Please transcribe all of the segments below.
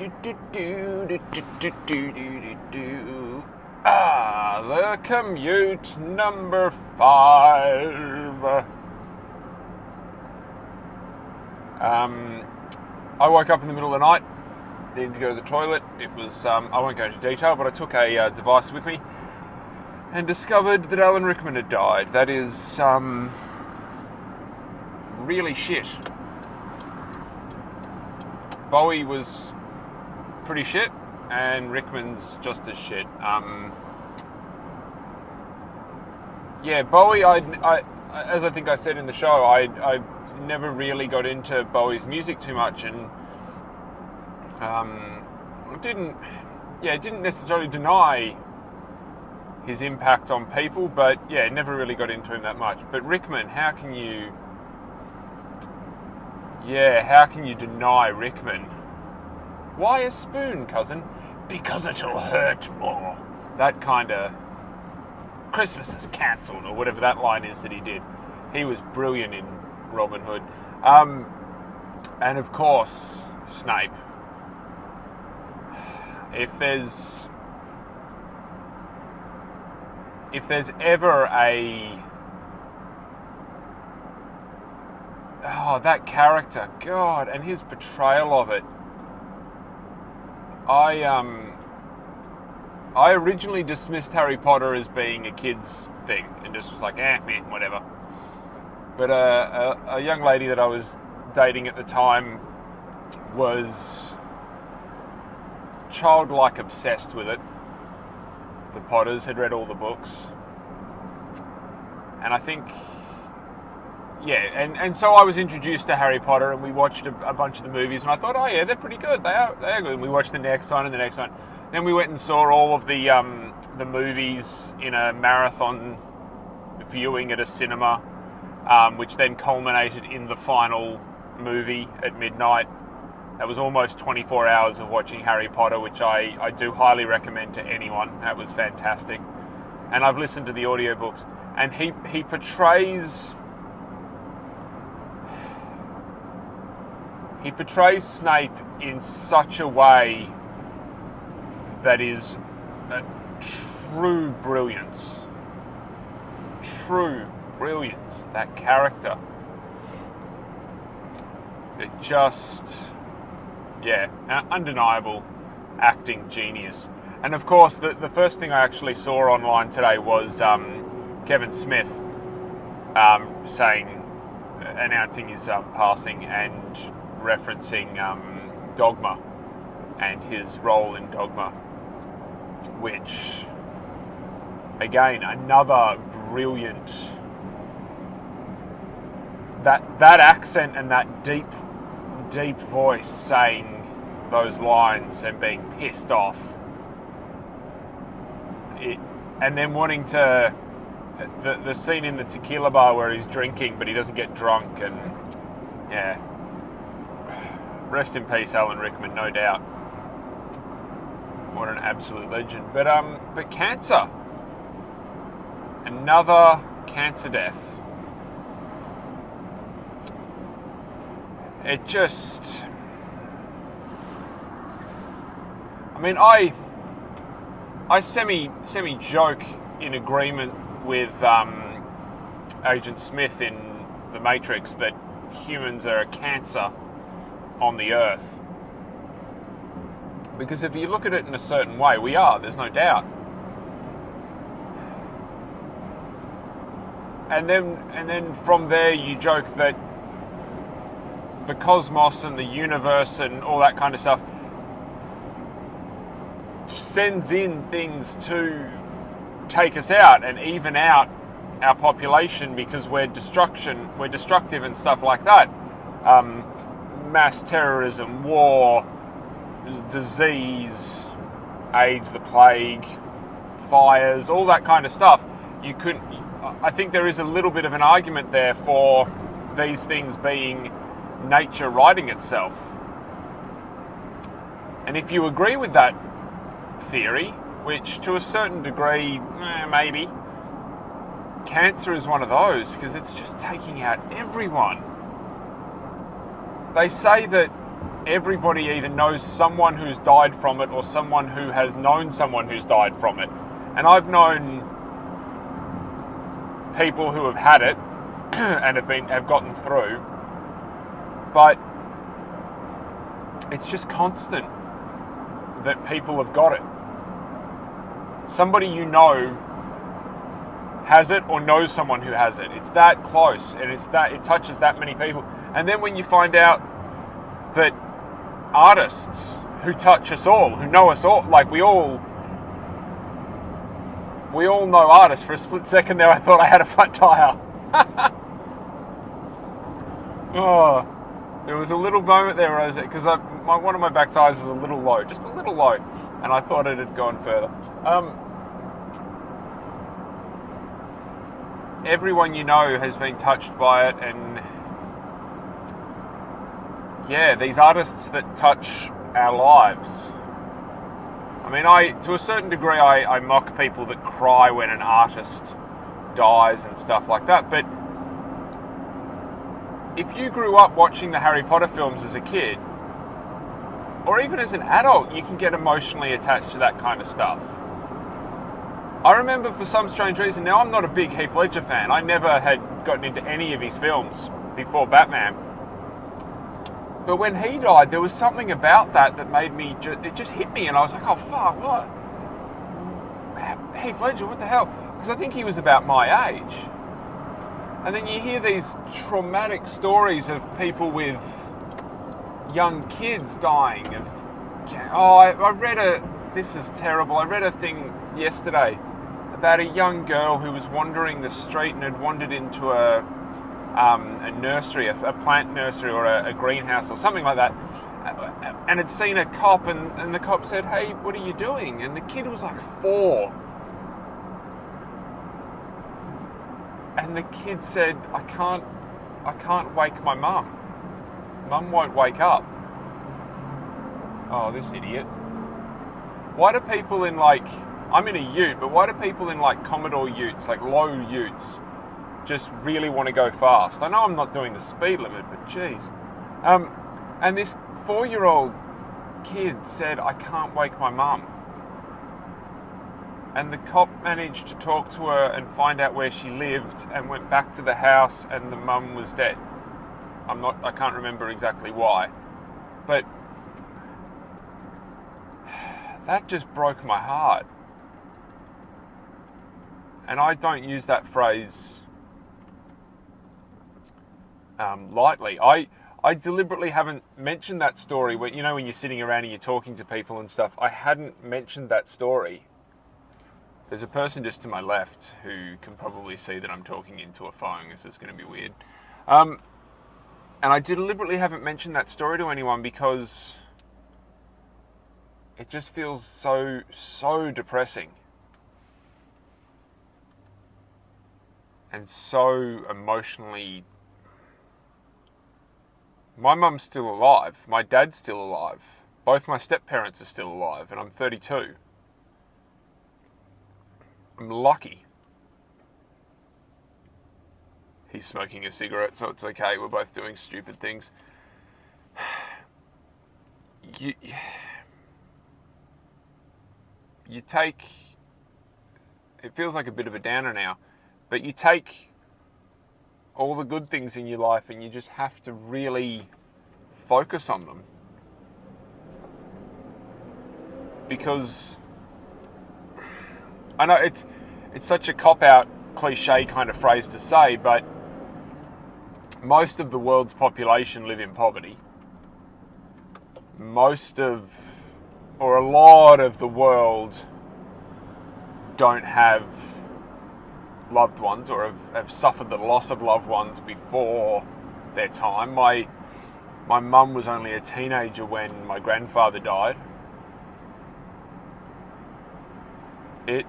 The Commute number 5. I woke up in the middle of the night, needed to go to the toilet. It was, I won't go into detail, but I took a device with me and discovered that Alan Rickman had died. That is really shit. Bowie was pretty shit, and Rickman's just as shit. Bowie, I as I think I said in the show, I never really got into Bowie's music too much, and didn't necessarily deny his impact on people, but never really got into him that much. But Rickman, how can you deny Rickman? Why a spoon, cousin? Because it'll hurt more. That kind of Christmas is cancelled, or whatever that line is that he did. He was brilliant in Robin Hood. And of course, Snape. If there's ever that character, God, and his portrayal of it. I originally dismissed Harry Potter as being a kid's thing and just was like, whatever. But a young lady that I was dating at the time was childlike obsessed with it. The Potters, had read all the books. And I think, and so I was introduced to Harry Potter, and we watched a bunch of the movies, and I thought, they're pretty good. They are good. And we watched the next one and the next one. Then we went and saw all of the movies in a marathon viewing at a cinema, which then culminated in the final movie at midnight. That was almost 24 hours of watching Harry Potter, which I do highly recommend to anyone. That was fantastic. And I've listened to the audiobooks, and he portrays Snape in such a way that is a true brilliance. True brilliance, that character. It just, an undeniable acting genius. And of course, the first thing I actually saw online today was Kevin Smith announcing his passing and referencing Dogma and his role in Dogma, which, again, another brilliant, that accent and that deep voice saying those lines and being pissed off, and then wanting to, the scene in the tequila bar where he's drinking but he doesn't get drunk, and rest in peace, Alan Rickman, no doubt. What an absolute legend. But cancer. Another cancer death. It just... I mean, I semi-joke in agreement with Agent Smith in The Matrix that humans are a cancer on the Earth. Because if you look at it in a certain way, we are, there's no doubt. And then from there you joke that the cosmos and the universe and all that kind of stuff sends in things to take us out and even out our population because we're destructive and stuff like that. Mass terrorism, war, disease, AIDS, the plague, fires, all that kind of stuff. I think there is a little bit of an argument there for these things being nature righting itself. And if you agree with that theory, which to a certain degree, maybe, cancer is one of those, because it's just taking out everyone. They say that everybody either knows someone who's died from it or someone who has known someone who's died from it. And I've known people who have had it and have gotten through, but it's just constant that people have got it. Somebody you know has it or knows someone who has it. It's that close, and it touches that many people. And then when you find out that artists who touch us all, who know us all, like we all know artists. For a split second there, I thought I had a flat tire. Oh, there was a little moment there where I was, because one of my back tires is a little low, just a little low, and I thought it had gone further. Everyone you know has been touched by it, and yeah, these artists that touch our lives. I mean, to a certain degree, I mock people that cry when an artist dies and stuff like that, but if you grew up watching the Harry Potter films as a kid, or even as an adult, you can get emotionally attached to that kind of stuff. I remember, for some strange reason, now I'm not a big Heath Ledger fan. I never had gotten into any of his films before Batman. But when he died, there was something about that made me, it just hit me, and I was like, oh fuck, what? Heath Ledger, what the hell? Because I think he was about my age. And then you hear these traumatic stories of people with young kids dying of, I read this is terrible, I read a thing yesterday about a young girl who was wandering the street and had wandered into a nursery, a plant nursery or a greenhouse or something like that, and had seen a cop, and the cop said, hey, what are you doing? And the kid was like 4. And the kid said, I can't wake my mum. Mum won't wake up. Oh, this idiot. Why do people in I'm in a ute, but why do people in Commodore utes, low utes, just really want to go fast? I know I'm not doing the speed limit, but geez. And this 4-year-old kid said, I can't wake my mum. And the cop managed to talk to her and find out where she lived, and went back to the house, and the mum was dead. I can't remember exactly why, but that just broke my heart. And I don't use that phrase lightly. I deliberately haven't mentioned that story when you're sitting around and you're talking to people and stuff. I hadn't mentioned that story. There's a person just to my left who can probably see that I'm talking into a phone. This is going to be weird. And I deliberately haven't mentioned that story to anyone because it just feels so depressing. And so emotionally. My mum's still alive. My dad's still alive. Both my step-parents are still alive, and I'm 32. I'm lucky. He's smoking a cigarette, so it's okay. We're both doing stupid things. You take... It feels like a bit of a downer now, but you take all the good things in your life and you just have to really focus on them. Because I know it's such a cop-out, cliche kind of phrase to say, but most of the world's population live in poverty. A lot of the world don't have loved ones or have suffered the loss of loved ones before their time. My mum was only a teenager when my grandfather died. You've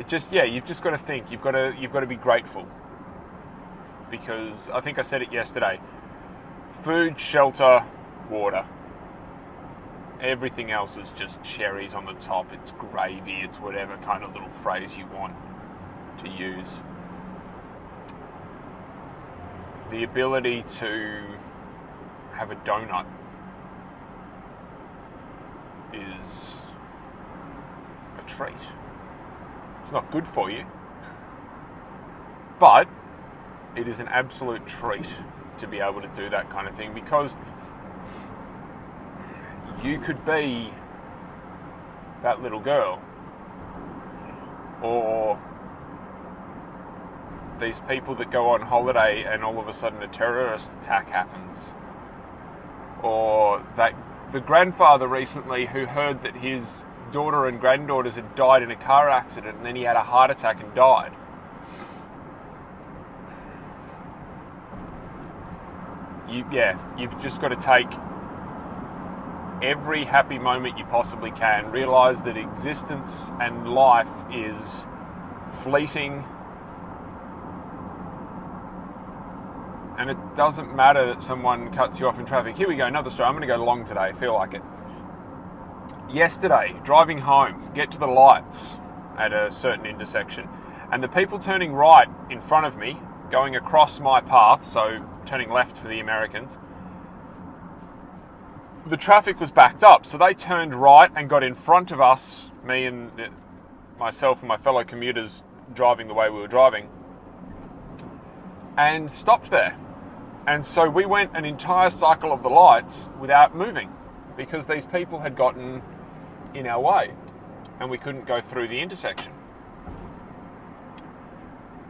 just got to think. You've got to be grateful, because I think I said it yesterday. Food, shelter, water. Everything else is just cherries on the top. It's gravy. It's whatever kind of little phrase you want to use. the ability to have a donut is a treat. It's not good for you, but it is an absolute treat to be able to do that kind of thing, because you could be that little girl, or these people that go on holiday and all of a sudden a terrorist attack happens, or that the grandfather recently who heard that his daughter and granddaughters had died in a car accident and then he had a heart attack and died. You've just got to take every happy moment you possibly can, realise that existence and life is fleeting, and it doesn't matter that someone cuts you off in traffic. Here we go, another story. I'm going to go long today, I feel like it. Yesterday, driving home, get to the lights at a certain intersection, and the people turning right in front of me, going across my path, so turning left for the Americans, the traffic was backed up, so they turned right and got in front of us, me and myself and my fellow commuters driving the way we were driving, and stopped there. And so we went an entire cycle of the lights without moving, because these people had gotten in our way and we couldn't go through the intersection.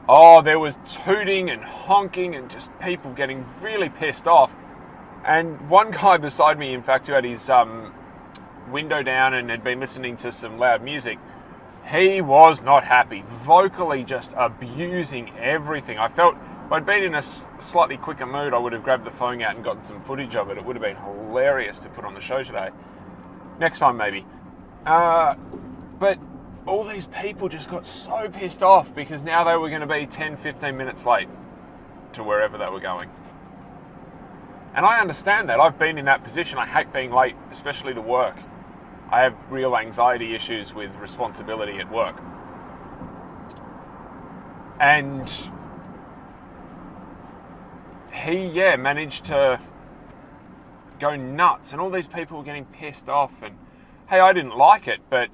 Oh, there was tooting and honking and just people getting really pissed off. And one guy beside me, in fact, who had his window down and had been listening to some loud music, he was not happy, vocally just abusing everything. I felt, if I'd been in a slightly quicker mood, I would have grabbed the phone out and gotten some footage of it. It would have been hilarious to put on the show today. Next time, maybe. But all these people just got so pissed off because now they were going to be 10, 15 minutes late to wherever they were going. And I understand that. I've been in that position. I hate being late, especially to work. I have real anxiety issues with responsibility at work. And he, managed to go nuts. And all these people were getting pissed off. And, hey, I didn't like it, but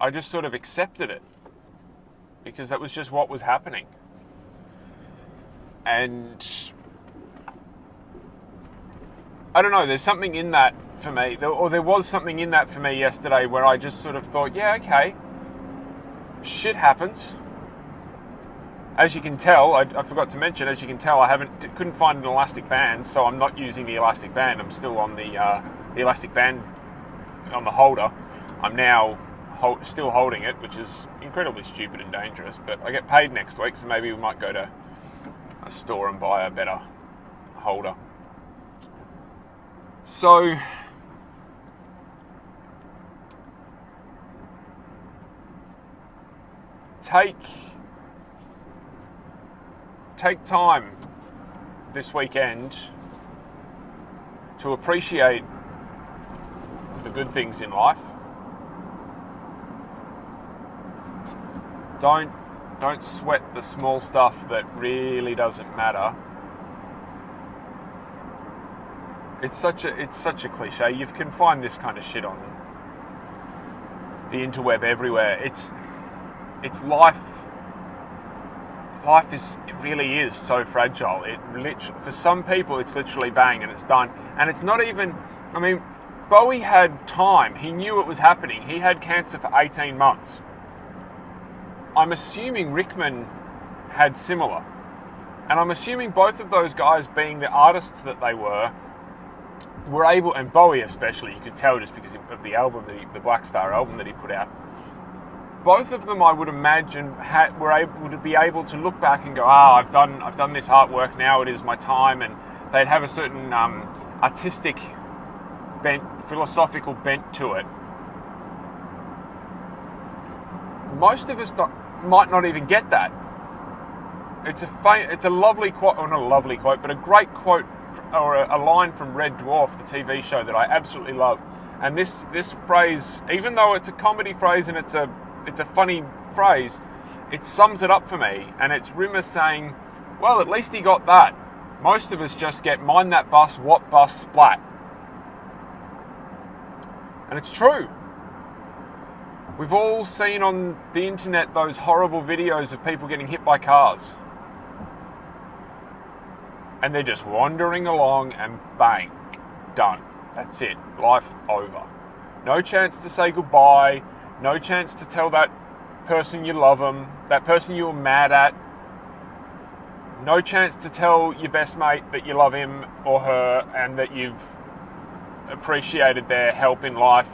I just sort of accepted it because that was just what was happening. And I don't know, there's something in that for me, or there was something in that for me yesterday where I just sort of thought, yeah, okay, shit happens. As you can tell, I forgot to mention, as you can tell, I couldn't find an elastic band, so I'm not using the elastic band. I'm still on the elastic band on the holder. I'm now still holding it, which is incredibly stupid and dangerous, but I get paid next week, so maybe we might go to a store and buy a better holder. So take time this weekend to appreciate the good things in life. Don't sweat the small stuff that really doesn't matter. It's such a cliche. You can find this kind of shit on the interweb everywhere. It's life. Life it really is so fragile. For some people, it's literally bang and it's done. And it's not even. I mean, Bowie had time. He knew it was happening. He had cancer for 18 months. I'm assuming Rickman had similar. And I'm assuming both of those guys, being the artists that they were able, and Bowie especially, you could tell just because of the album, the Black Star album that he put out, both of them, I would imagine, were able to be able to look back and go, I've done this artwork, now it is my time, and they'd have a certain artistic bent, philosophical bent to it. Most of us might not even get that. It's a lovely quote, or not a lovely quote, but a great quote, or a line from Red Dwarf, the TV show that I absolutely love. And this phrase, even though it's a comedy phrase and it's a funny phrase, it sums it up for me. And it's Rimmer saying, well, at least he got that. Most of us just get, mind that bus, what bus, splat. And it's true. We've all seen on the internet those horrible videos of people getting hit by cars. And they're just wandering along and bang, done. That's it. Life over. No chance to say goodbye. No chance to tell that person you love them, that person you were mad at. No chance to tell your best mate that you love him or her and that you've appreciated their help in life.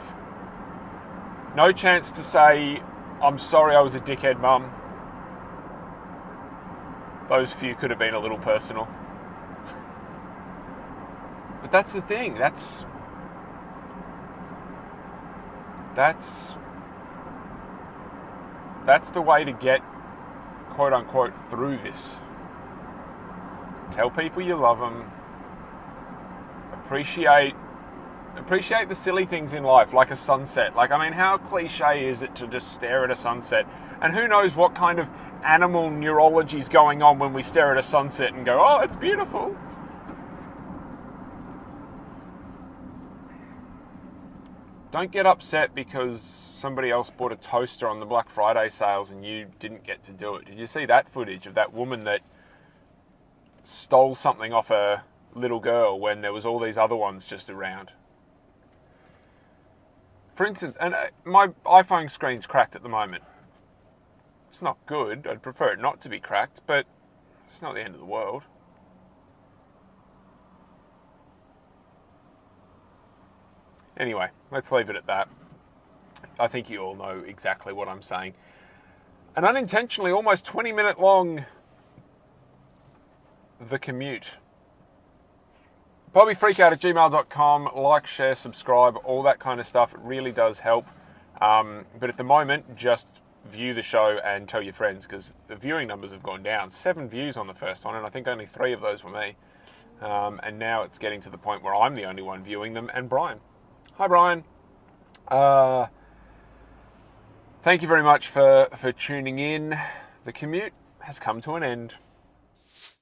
No chance to say, I'm sorry I was a dickhead, mum. Those few could have been a little personal. But that's the thing. That's the way to get, quote unquote, through this. Tell people you love them. Appreciate the silly things in life, like a sunset. Like, I mean, how cliche is it to just stare at a sunset? And who knows what kind of animal neurology is going on when we stare at a sunset and go, oh, it's beautiful. Don't get upset because somebody else bought a toaster on the Black Friday sales and you didn't get to do it. Did you see that footage of that woman that stole something off a little girl when there was all these other ones just around? For instance, and my iPhone screen's cracked at the moment. It's not good. I'd prefer it not to be cracked, but it's not the end of the world. Anyway, let's leave it at that. I think you all know exactly what I'm saying. An unintentionally almost 20-minute long The Commute. BobbyFreakout@gmail.com. Like, share, subscribe, all that kind of stuff. It really does help. But at the moment, just view the show and tell your friends, because the viewing numbers have gone down. 7 views on the first one, and I think only 3 of those were me. And now it's getting to the point where I'm the only one viewing them, and Brian. Hi, Brian. Thank you very much for tuning in. The commute has come to an end.